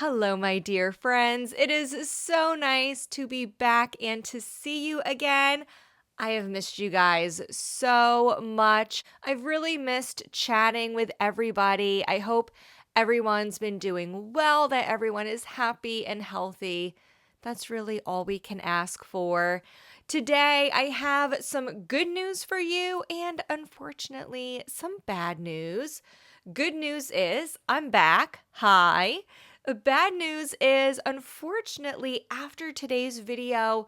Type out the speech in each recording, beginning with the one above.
Hello, my dear friends. It is so nice to be back and to see you again. I have missed you guys so much. I've really missed chatting with everybody. I hope everyone's been doing well, that everyone is happy and healthy. That's really all we can ask for. Today, I have some good news for you and unfortunately, some bad news. Good news is I'm back. Hi. Bad news is, unfortunately, after today's video,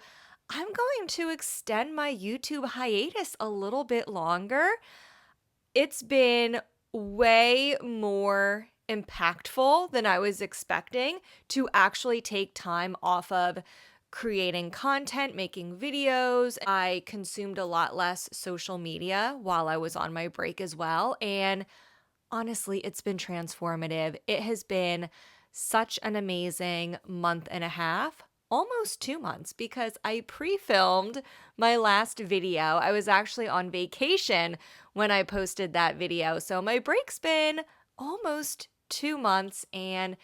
I'm going to extend my YouTube hiatus a little bit longer. It's been way more impactful than I was expecting to actually take time off of creating content, making videos. I consumed a lot less social media while I was on my break as well. And honestly, it's been transformative. It has been such an amazing month and a half, almost 2 months, because I pre-filmed my last video. I was actually on vacation when I posted that video. So my break's been almost 2 months and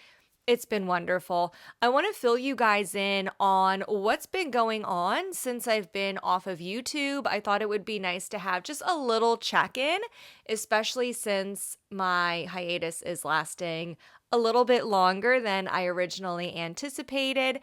it's been wonderful. I want to fill you guys in on what's been going on since I've been off of YouTube. I thought it would be nice to have just a little check-in, especially since my hiatus is lasting a little bit longer than I originally anticipated.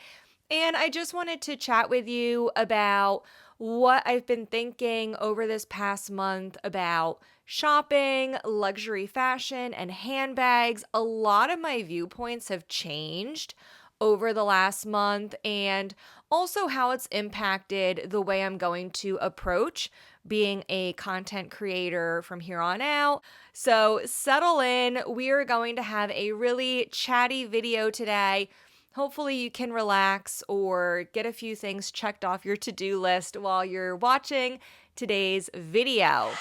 And I just wanted to chat with you about what I've been thinking over this past month about shopping, luxury fashion, and handbags. A lot of my viewpoints have changed over the last month, and also how it's impacted the way I'm going to approach being a content creator from here on out. So settle in. We are going to have a really chatty video today. Hopefully you can relax or get a few things checked off your to-do list while you're watching today's video.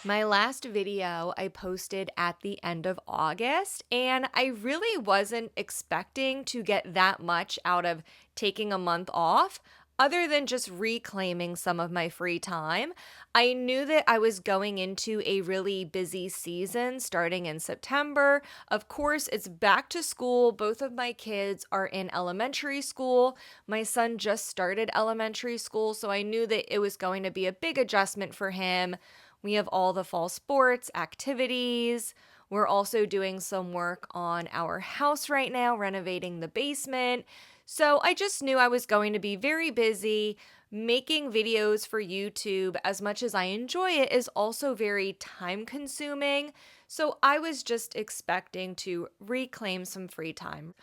My last video I posted at the end of August, and I really wasn't expecting to get that much out of taking a month off, other than just reclaiming some of my free time. I knew that I was going into a really busy season starting in September. Of course, it's back to school. Both of my kids are in elementary school. My son just started elementary school, so I knew that it was going to be a big adjustment for him. We have all the fall sports, activities. We're also doing some work on our house right now, renovating the basement. So I just knew I was going to be very busy. Making videos for YouTube, as much as I enjoy it, is also very time consuming. So I was just expecting to reclaim some free time.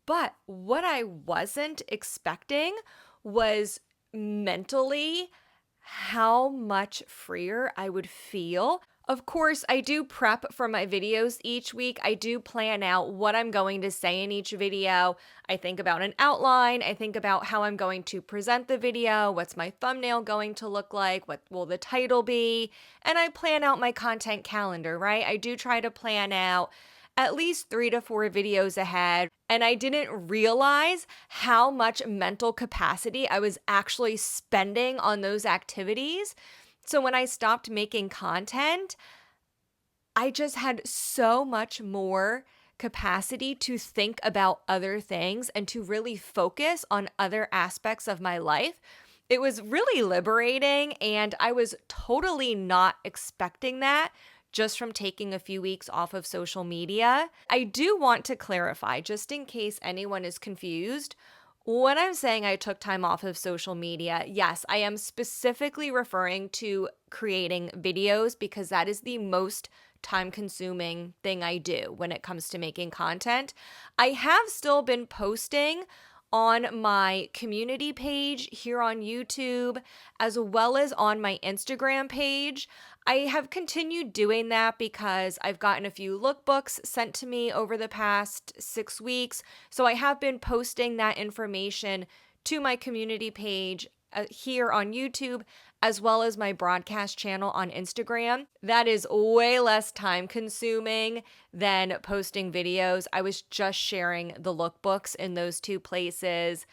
But what I wasn't expecting was mentally how much freer I would feel. Of course, I do prep for my videos each week. I do plan out what I'm going to say in each video. I think about an outline. I think about how I'm going to present the video. What's my thumbnail going to look like? What will the title be? And I plan out my content calendar, right? I do try to plan out at least 3 to 4 videos ahead. And I didn't realize how much mental capacity I was actually spending on those activities. So when I stopped making content, I just had so much more capacity to think about other things and to really focus on other aspects of my life. It was really liberating, and I was totally not expecting that just from taking a few weeks off of social media. I do want to clarify, just in case anyone is confused, when I'm saying I took time off of social media, yes, I am specifically referring to creating videos because that is the most time-consuming thing I do when it comes to making content. I have still been posting on my community page here on YouTube, as well as on my Instagram page. I have continued doing that because I've gotten a few lookbooks sent to me over the past 6 weeks. So I have been posting that information to my community page here on YouTube, as well as my broadcast channel on Instagram. That is way less time consuming than posting videos. I was just sharing the lookbooks in those two places.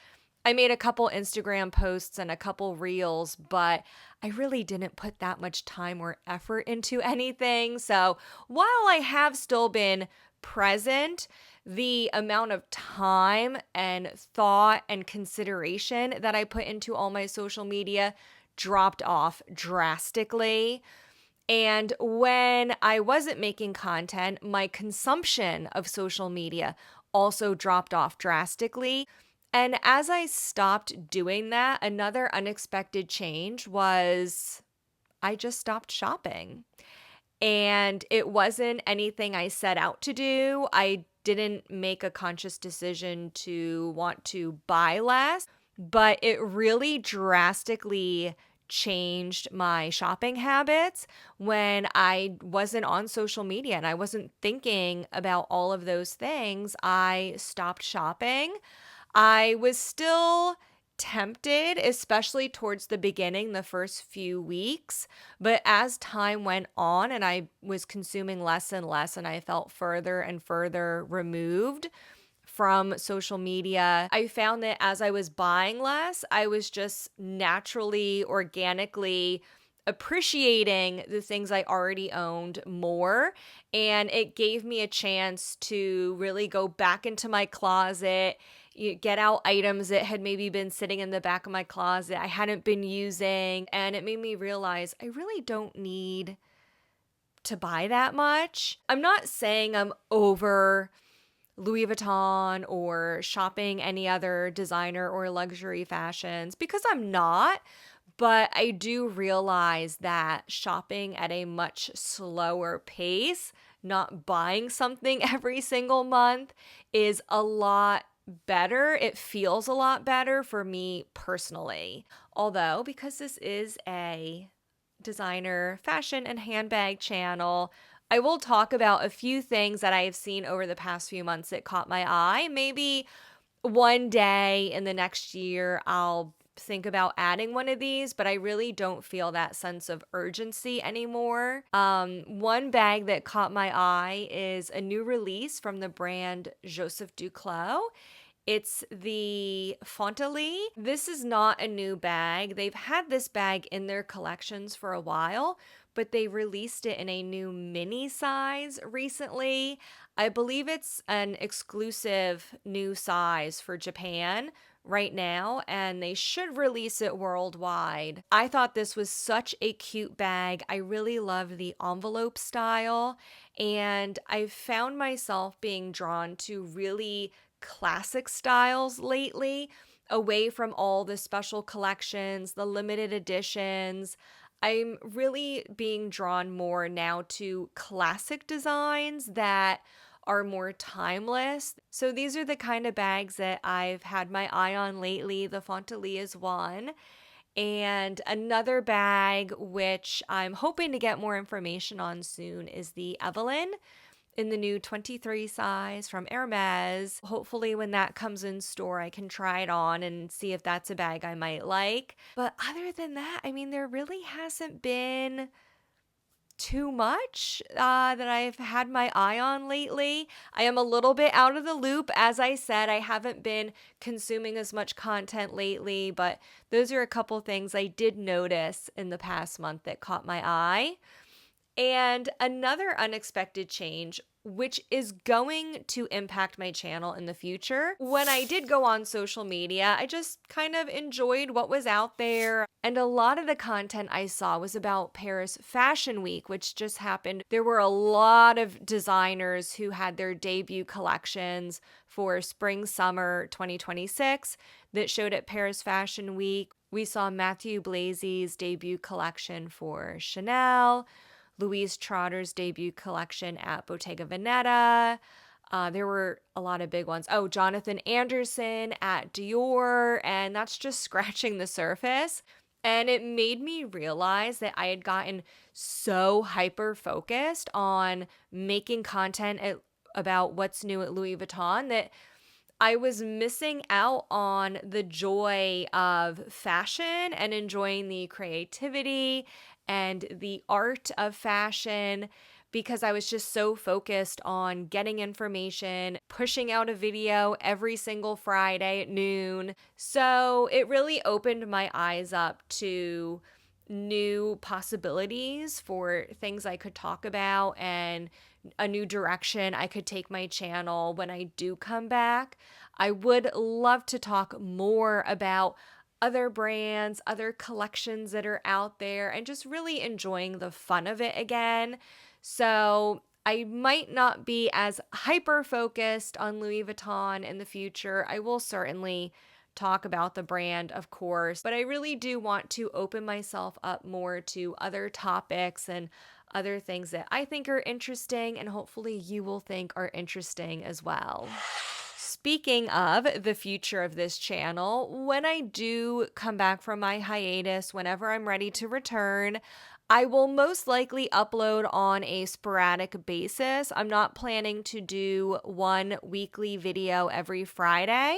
I made a couple Instagram posts and a couple reels, but I really didn't put that much time or effort into anything. So while I have still been present, the amount of time and thought and consideration that I put into all my social media dropped off drastically. And when I wasn't making content, my consumption of social media also dropped off drastically. And as I stopped doing that, another unexpected change was I just stopped shopping. And it wasn't anything I set out to do. I didn't make a conscious decision to want to buy less, but it really drastically changed my shopping habits when I wasn't on social media and I wasn't thinking about all of those things. I stopped shopping. I was still tempted, especially towards the beginning, the first few weeks. But as time went on and I was consuming less and less, and I felt further and further removed from social media, I found that as I was buying less, I was just naturally, organically appreciating the things I already owned more. And it gave me a chance to really go back into my closet, get out items that had maybe been sitting in the back of my closet I hadn't been using. And it made me realize I really don't need to buy that much. I'm not saying I'm over Louis Vuitton or shopping any other designer or luxury fashions, because I'm not. But I do realize that shopping at a much slower pace, not buying something every single month, is a lot better. It feels a lot better for me personally. Although, because this is a designer, fashion, and handbag channel, I will talk about a few things that I have seen over the past few months that caught my eye. Maybe one day in the next year, I'll think about adding one of these, but I really don't feel that sense of urgency anymore. One bag that caught my eye is a new release from the brand Joseph Duclos. It's the Fontalie. This is not a new bag. They've had this bag in their collections for a while, but they released it in a new mini size recently. I believe it's an exclusive new size for Japan right now, and they should release it worldwide. I thought this was such a cute bag. I really love the envelope style, and I found myself being drawn to really classic styles lately, away from all the special collections, the limited editions. I'm really being drawn more now to classic designs that are more timeless. So these are the kind of bags that I've had my eye on lately. The Fontalie is one. And another bag, which I'm hoping to get more information on soon, is the Evelyn in the new 23 size from Hermes. Hopefully when that comes in store, I can try it on and see if that's a bag I might like. But other than that, I mean, there really hasn't been too much that I've had my eye on lately. I am a little bit out of the loop. As I said, I haven't been consuming as much content lately, but those are a couple things I did notice in the past month that caught my eye. And another unexpected change, which is going to impact my channel in the future. When I did go on social media, I just kind of enjoyed what was out there. And a lot of the content I saw was about Paris Fashion Week, which just happened. There were a lot of designers who had their debut collections for spring, summer 2026 that showed at Paris Fashion Week. We saw Matthew Blazy's debut collection for Chanel, Louise Trotter's debut collection at Bottega Veneta. There were a lot of big ones. Oh, Jonathan Anderson at Dior, and that's just scratching the surface. And it made me realize that I had gotten so hyper focused on making content about what's new at Louis Vuitton that I was missing out on the joy of fashion and enjoying the creativity and the art of fashion, because I was just so focused on getting information, pushing out a video every single Friday at noon. So it really opened my eyes up to new possibilities for things I could talk about and a new direction I could take my channel when I do come back. I would love to talk more about other brands, other collections that are out there, and just really enjoying the fun of it again. So I might not be as hyper focused on Louis Vuitton in the future. I will certainly talk about the brand, of course, but I really do want to open myself up more to other topics and other things that I think are interesting, and hopefully you will think are interesting as well. Speaking of the future of this channel, when I do come back from my hiatus, whenever I'm ready to return, I will most likely upload on a sporadic basis. I'm not planning to do one weekly video every Friday.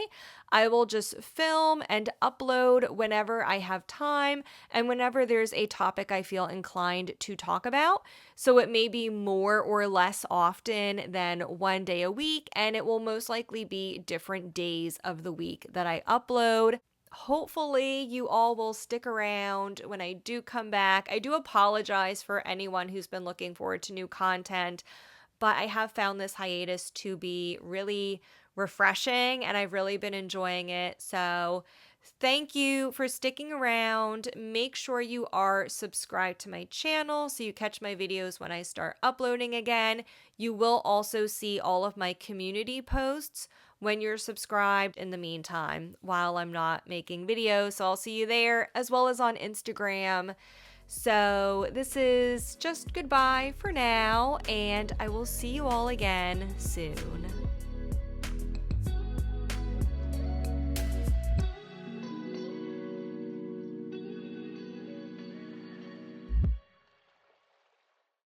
I will just film and upload whenever I have time and whenever there's a topic I feel inclined to talk about. So it may be more or less often than one day a week, and it will most likely be different days of the week that I upload. Hopefully, you all will stick around when I do come back. I do apologize for anyone who's been looking forward to new content, but I have found this hiatus to be really refreshing and I've really been enjoying it. So, thank you for sticking around. Make sure you are subscribed to my channel so you catch my videos when I start uploading again. You will also see all of my community posts when you're subscribed in the meantime while I'm not making videos. So I'll see you there as well as on Instagram. So this is just goodbye for now, and I will see you all again soon.